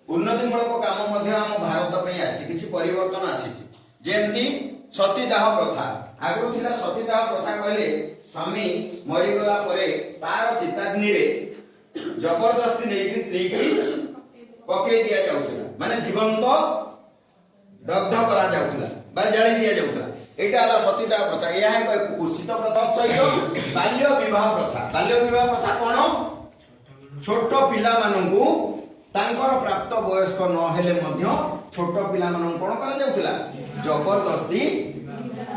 उन्नतिमूलक काम मध्य आम भारत पे आसी किसी परिवर्तन आसी जेमती सतीदाह प्रथा आगु थिला सतीदाह प्रथा कहले स्वामी मरीगला परे तार चिताग्नि रे जबरदस्ती नहीं स्त्री की पकई दिया जाउथला माने जीवंत दग्ध करा जाउथला बा जळी दिया जाउथला एटा हला सतीदाह प्रथा या है कुत्सित प्रथा सहित बाल्य विवाह प्रथा कोन छोट पिला माननकु तांकर प्राप्त वयस्क न हेले मध्य छोट पिला मानन कोन करा जाउथला जबरदस्ती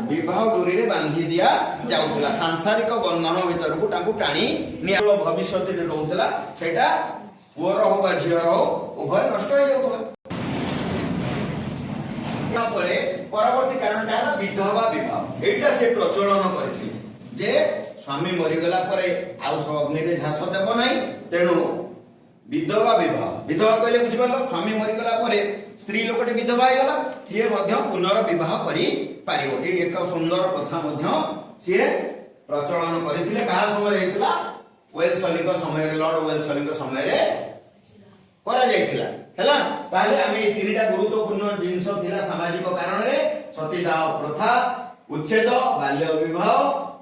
विवाह डोरी रे बांधी दिया जाउथला सांसारिक बंधन भीतर को तांकु टाणी निया भविष्य रे रहउथला सेटा पुअर हो बा झियर हो उभय नष्ट हो जाउथला या परे परवर्ती कारण था विधवा विवाह एटा से प्रचलन करथिले जे स्वामी मरि गला परे आउ सब अग्नि रे झास देब नाही तेनु विधवा विवाह कहले बुझि पारलो स्वामी मरि गला परे स्त्री लोकटे विधवा हो गला थिए मध्य पुनर्विवाह करि पारिबो ए एक सुंदर प्रथा मध्य से प्रचलन करथिले कहा समय हेतला वेल्सलिंग समय रे लॉर्ड वेल्सलिंग समय रे करा जायतिला हैला ताले आमे ए तीनटा गुरुत्वपूर्ण जिंस थिला सामाजिक कारण रे सतीदाह प्रथा उच्छेद बाल्य विवाह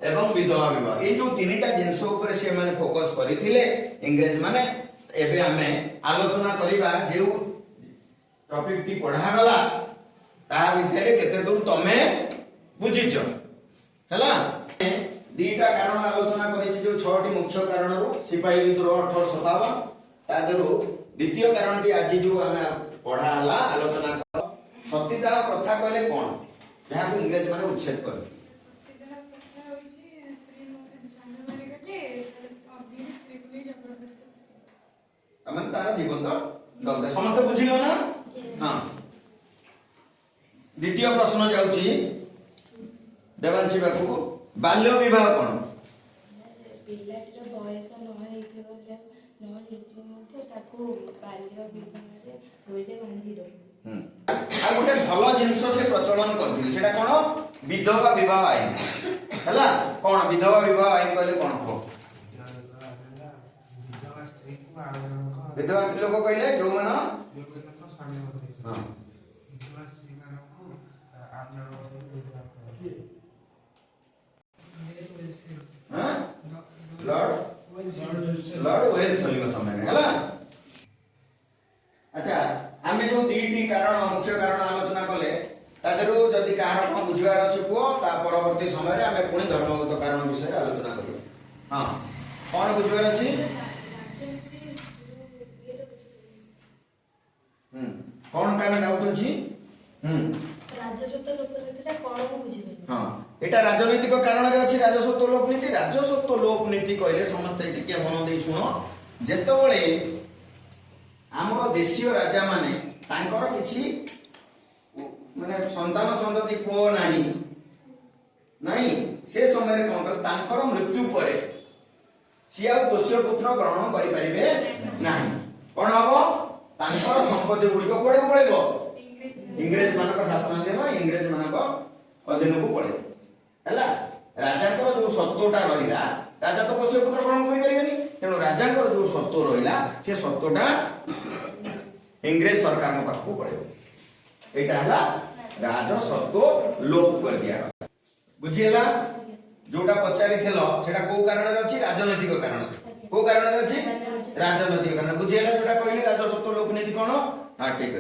एवं विधवा विवाह ए जो तीनटा जिंस ऊपर से माने फोकस करथिले इंग्रज माने एबे आमे आलोचना करिबा जे टॉपिक टी पढ़ा गला ता विषय रे केते दूर तमे बुझिचो हैला दीटा कारण आलोचना करिछि जो 6 टी मुख्य कारण रो सिपाही विद्रोह 1857 ता देरो द्वितीय कारण टी आज जो आमे पढ़ा हला आलोचना सतीदाह प्रथा कहले कोन जहा को इंग्रज माने उच्छेद कर सतीदाह प्रथा होइछि स्त्री स्वामी मरि गले अग्नि स्त्री को जबरदस्ती अमन तारा जीवन तो दलदे समस्त बुझिलो ना हां द्वितीय प्रश्न जाउची देवांशी बाकू बाल्य विवाह कोन पिला जो बयस न हेति बोले न हेति मते ताको बाल्य विवाह रे होइले बांधी दो आ गोटे भलो जिंस से प्रचलन करथिले सेटा कोन विधवा विवाह आईन हला कोन विधवा विवाह आईन कहले कोन को विधवा स्त्री लोक कहले जो मानो हां लॉर्ड वेल्सलिंग समय रे हला अच्छा हमें जो दीटी कारण मुख्य कारण आलोचना कले तादरो जदि कारण को बुझवार अछि को ता परवर्ती समय रे हमें पुणी धर्मगत कारण विषय आलोचना करियो हां कोन बुझवार अछि कोन कारण डाउट अछि राजस्व लोक नीति कोन बुझिबे हां एटा राजनीतिक कारण रे अछि राजस्व लोक नीति कहले समस्त टिके मन दे सुनो जेतबळे हमर देशीय राजा माने तांकर किछि माने संतान संतति को नहीं से समय रे कोन कर तांकर मृत्यु परे सिया पोष्य पुत्र ग्रहण करि परिबे नाही कोन हबो तांकर संपत्ति गुडी को कोडे पळेबो इंग्रज मानक शासन देबो इंग्रज मानक अधीन को पळे हला राजा को जो सत्तोटा रहिला राजा तो पोष्य पुत्र ग्रहण करि परिबेनी तेनो राजा को जो सत्तो रहिला से सत्तोटा इंग्रज सरकार को पाखु पड़े एटा हला राजसत्व लोप कर दिया बुझिएला जोटा पचारि थेलो सेटा को कारण रे अछि राजनीतिक कारण को कारण रे अछि राजनीतिक कारण बुझिएला जोटा कहली राजसत्व लोप नीति कोन हां ठीक